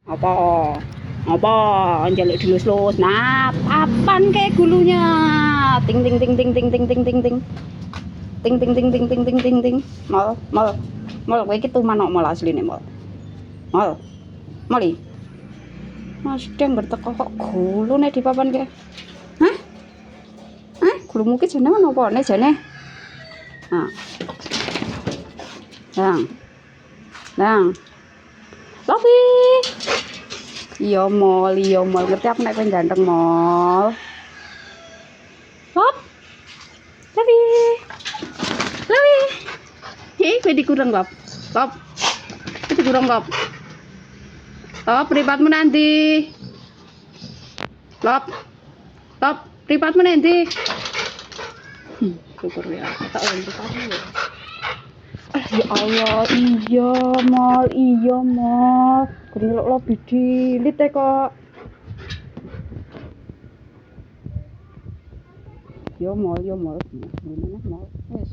Apa? Apa? Njaluk dilus-lus. Nah, papan kayak gulunya. Ting ting ting ting ting ting ting ting ting. Ting ting ting ting ting ting ting ting. Mal, mal. Mal kowe iki tumanok mal asline mal. Mal. Mali. Mas Deng berteko kok gulune di papan kae. Hah? Hah? Gulumu ki jenenge napa ne jane? Nah. Nang. Nang. Lopi. Iya mall, ngerti aku nek kowe ganteng mall. Lop. Lopi. Lopi. Hei, kowe dikurang lop. Lop. Kowe dikurang lop. Lop, pripatmu nanti? Lop. Lop, pripatmu nanti? Syukur ya, tak oleh pripatmu ya. Ya Allah, iya mal. Gede lo bidilit kok. Yo mal. Wes.